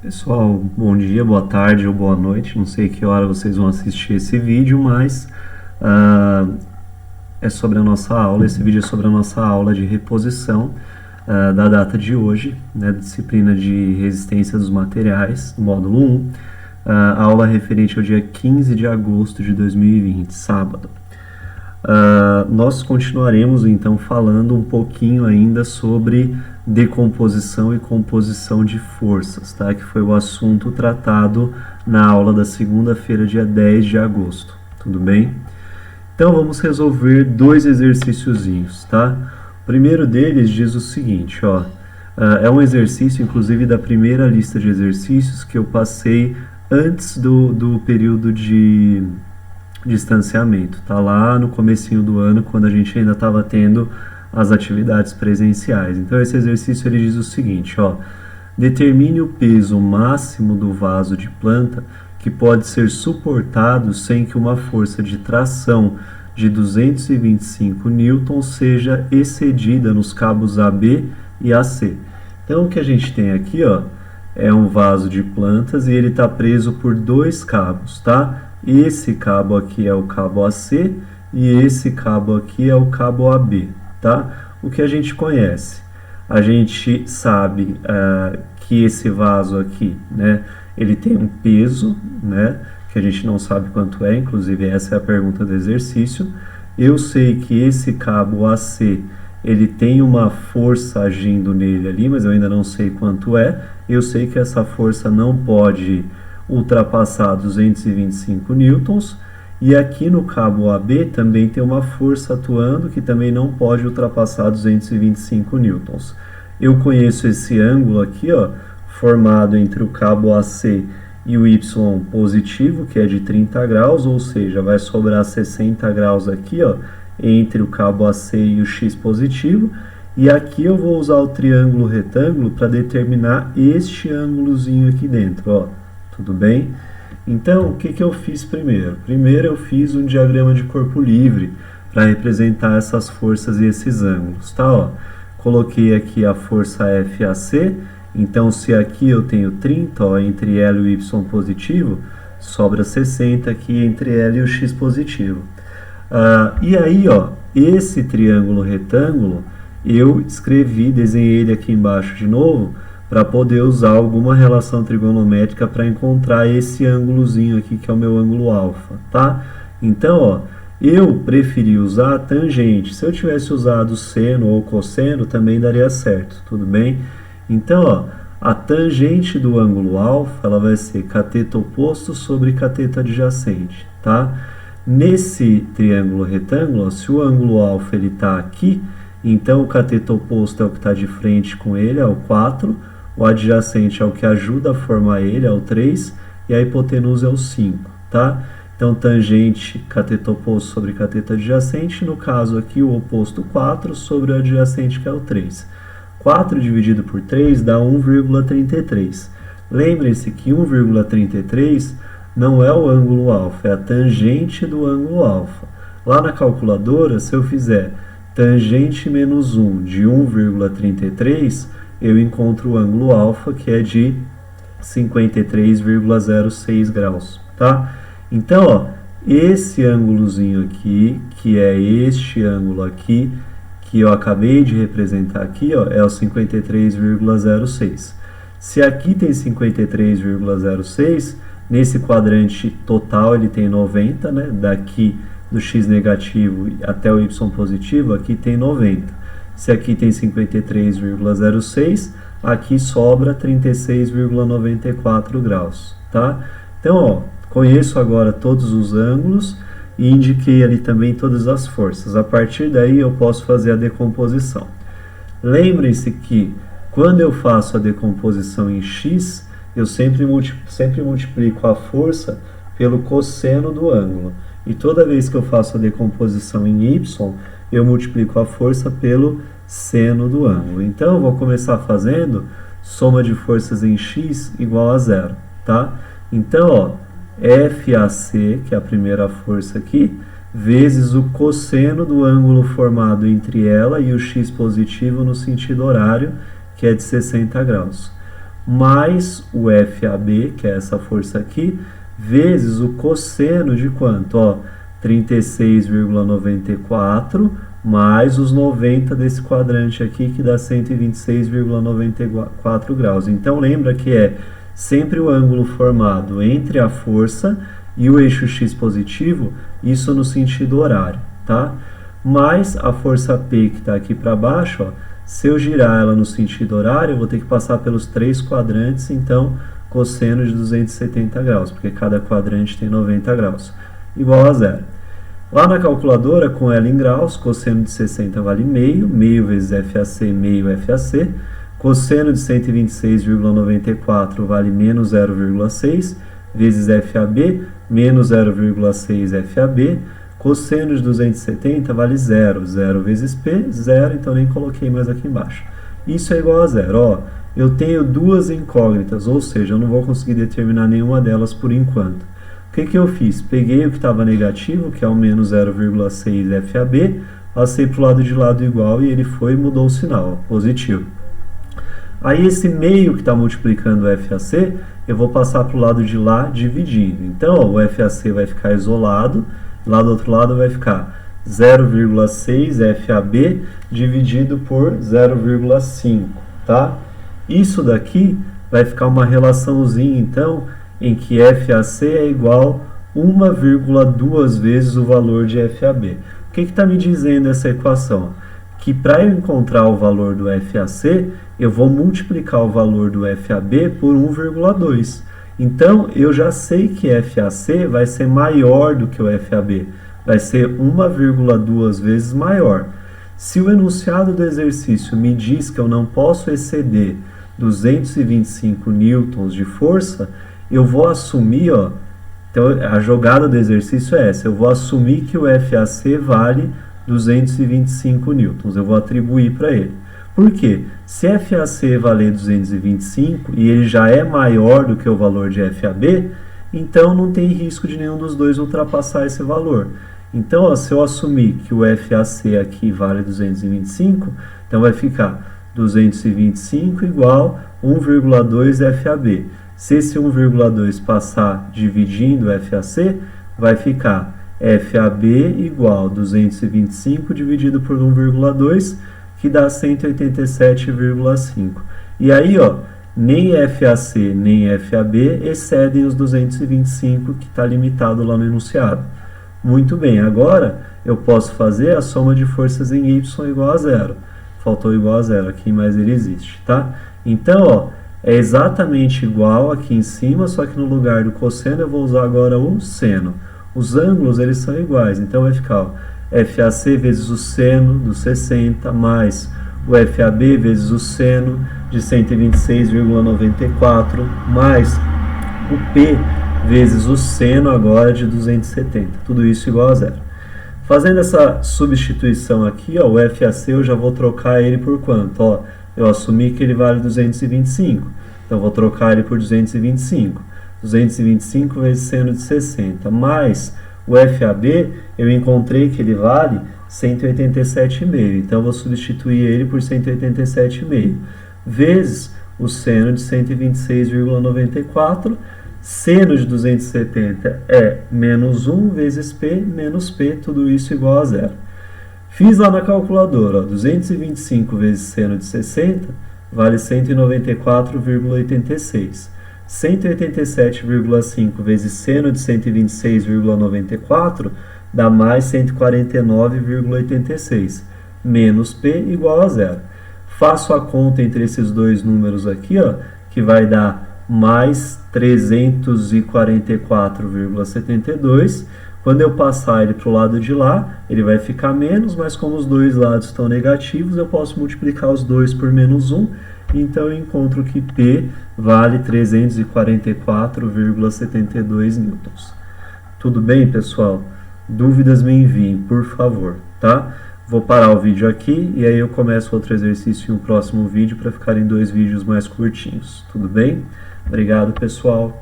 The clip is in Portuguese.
Pessoal, bom dia, boa tarde ou boa noite. Não sei que hora vocês vão assistir esse vídeo, mas ah, é sobre a nossa aula. Esse vídeo é sobre a nossa aula de reposição da data de hoje, né, da disciplina de resistência dos materiais, do módulo 1. A aula referente ao dia 15 de agosto de 2020, sábado. Nós continuaremos então falando um pouquinho ainda sobre decomposição e composição de forças, tá? Que foi o assunto tratado na aula da segunda-feira, dia 10 de agosto, tudo bem? Então vamos resolver dois exercíciozinhos, tá? O primeiro deles diz o seguinte, ó, é um exercício inclusive da primeira lista de exercícios que eu passei antes do período de distanciamento, tá lá no comecinho do ano, quando a gente ainda estava tendo as atividades presenciais. Então esse exercício ele diz o seguinte, ó, determine o peso máximo do vaso de planta que pode ser suportado sem que uma força de tração de 225 newtons seja excedida nos cabos AB e AC. Então o que a gente tem aqui, ó, é um vaso de plantas e ele está preso por dois cabos, tá? Esse cabo aqui é o cabo AC e esse cabo aqui é o cabo AB, tá? O que a gente conhece? A gente sabe que esse vaso aqui, né, ele tem um peso, né, que a gente não sabe quanto é, inclusive essa é a pergunta do exercício. Eu sei que esse cabo AC, ele tem uma força agindo nele ali, mas eu ainda não sei quanto é. Eu sei que essa força não pode ultrapassar 225 newtons, e aqui no cabo AB também tem uma força atuando que também não pode ultrapassar 225 newtons. Eu conheço esse ângulo aqui, ó, formado entre o cabo AC e o Y positivo, que é de 30 graus, ou seja, vai sobrar 60 graus aqui, ó, entre o cabo AC e o X positivo, e aqui eu vou usar o triângulo retângulo para determinar este ângulozinho aqui dentro, ó. Tudo bem? Então, o que eu fiz primeiro? Primeiro eu fiz um diagrama de corpo livre para representar essas forças e esses ângulos, tá? Ó, coloquei aqui a força FAC, então se aqui eu tenho 30, ó, entre L e o Y positivo, sobra 60 aqui entre L e o X positivo. E aí, ó, esse triângulo retângulo, eu escrevi, desenhei ele aqui embaixo de novo, para poder usar alguma relação trigonométrica para encontrar esse ângulozinho aqui, que é o meu ângulo alfa, tá? Então, ó, eu preferi usar a tangente. Se eu tivesse usado seno ou cosseno, também daria certo, tudo bem? Então, ó, a tangente do ângulo alfa, ela vai ser cateto oposto sobre cateto adjacente, tá? Nesse triângulo retângulo, ó, se o ângulo alfa ele está aqui, então o cateto oposto é o que está de frente com ele, é o 4, o adjacente é o que ajuda a formar ele, é o 3, e a hipotenusa é o 5, tá? Então, tangente cateto oposto sobre cateto adjacente, no caso aqui o oposto 4 sobre o adjacente que é o 3. 4 dividido por 3 dá 1,33. Lembrem-se que 1,33 não é o ângulo alfa, é a tangente do ângulo alfa. Lá na calculadora, se eu fizer tangente menos 1 de 1,33, eu encontro o ângulo alfa, que é de 53,06 graus, tá? Então, ó, esse ângulozinho aqui, que é este ângulo aqui, que eu acabei de representar aqui, ó, é o 53,06. Se aqui tem 53,06, nesse quadrante total ele tem 90, né? Daqui do x negativo até o y positivo, aqui tem 90. Se aqui tem 53,06, aqui sobra 36,94 graus, tá? Então, ó, conheço agora todos os ângulos e indiquei ali também todas as forças. A partir daí eu posso fazer a decomposição. Lembrem-se que quando eu faço a decomposição em x, eu sempre multiplico a força pelo cosseno do ângulo. E toda vez que eu faço a decomposição em y, eu multiplico a força pelo seno do ângulo. Então, eu vou começar fazendo soma de forças em x igual a zero, tá? Então, ó, FAC, que é a primeira força aqui, vezes o cosseno do ângulo formado entre ela e o x positivo no sentido horário, que é de 60 graus. mais o FAB, que é essa força aqui, vezes o cosseno de quanto? Ó, 36,94 mais os 90 desse quadrante aqui, que dá 126,94 graus. Então, lembra que é sempre o ângulo formado entre a força e o eixo x positivo, isso no sentido horário, tá? Mais a força P que está aqui para baixo, ó, se eu girar ela no sentido horário, eu vou ter que passar pelos 3 quadrantes, então cosseno de 270 graus, porque cada quadrante tem 90 graus, igual a zero. Lá na calculadora, com ela em graus, cosseno de 60 vale meio, meio vezes FAC, meio FAC, cosseno de 126,94 vale menos 0,6, vezes FAB, menos 0,6 FAB, cosseno de 270 vale 0, 0 vezes P, 0, então nem coloquei mais aqui embaixo. Isso é igual a zero. Ó, eu tenho duas incógnitas, ou seja, eu não vou conseguir determinar nenhuma delas por enquanto. O que eu fiz? Peguei o que estava negativo, que é o menos 0,6 FAB, passei para o lado de lá do igual e ele foi e mudou o sinal, ó, positivo. Aí esse meio que está multiplicando o FAC, eu vou passar para o lado de lá dividindo. Então, ó, o FAC vai ficar isolado, lá do outro lado vai ficar 0,6 FAB dividido por 0,5, tá? Isso daqui vai ficar uma relaçãozinha, então, em que FAC é igual 1,2 vezes o valor de FAB. O que está me dizendo essa equação? Que para eu encontrar o valor do FAC, eu vou multiplicar o valor do FAB por 1,2. Então, eu já sei que FAC vai ser maior do que o FAB. Vai ser 1,2 vezes maior. Se o enunciado do exercício me diz que eu não posso exceder 225 newtons de força, eu vou assumir, ó, então a jogada do exercício é essa, eu vou assumir que o FAC vale 225 newtons, eu vou atribuir para ele. Por quê? Se FAC valer 225 e ele já é maior do que o valor de FAB, então não tem risco de nenhum dos dois ultrapassar esse valor. Então, ó, se eu assumir que o FAC aqui vale 225, então vai ficar 225 igual 1,2 FAB. Se esse 1,2 passar dividindo o FAC, vai ficar FAB igual 225 dividido por 1,2, que dá 187,5. E aí, ó, nem FAC nem FAB excedem os 225 que está limitado lá no enunciado. Muito bem, agora eu posso fazer a soma de forças em Y igual a zero. Faltou igual a zero aqui, mas ele existe, tá? Então, ó, é exatamente igual aqui em cima, só que no lugar do cosseno eu vou usar agora o seno. Os ângulos, eles são iguais, então vai ficar, ó, FAC vezes o seno dos 60, mais o FAB vezes o seno de 126,94, mais o P vezes o seno agora de 270. Tudo isso igual a zero. Fazendo essa substituição aqui, ó, o FAC eu já vou trocar ele por quanto? Ó, eu assumi que ele vale 225, então vou trocar ele por 225. 225 vezes seno de 60, mais o FAB, eu encontrei que ele vale 187,5, então eu vou substituir ele por 187,5, vezes o seno de 126,94, seno de 270 é menos 1 vezes P menos P, tudo isso igual a zero. Fiz lá na calculadora, ó, 225 vezes seno de 60 vale 194,86. 187,5 vezes seno de 126,94 dá mais 149,86. Menos P igual a zero. Faço a conta entre esses dois números aqui, ó, que vai dar mais 344,72. Quando eu passar ele para o lado de lá, ele vai ficar menos, mas como os dois lados estão negativos, eu posso multiplicar os dois por menos 1, então eu encontro que P vale 344,72 newtons. Tudo bem, pessoal? Dúvidas me enviem, por favor, tá? Vou parar o vídeo aqui e aí eu começo outro exercício em um próximo vídeo para ficarem 2 vídeos mais curtinhos. Tudo bem? Obrigado, pessoal.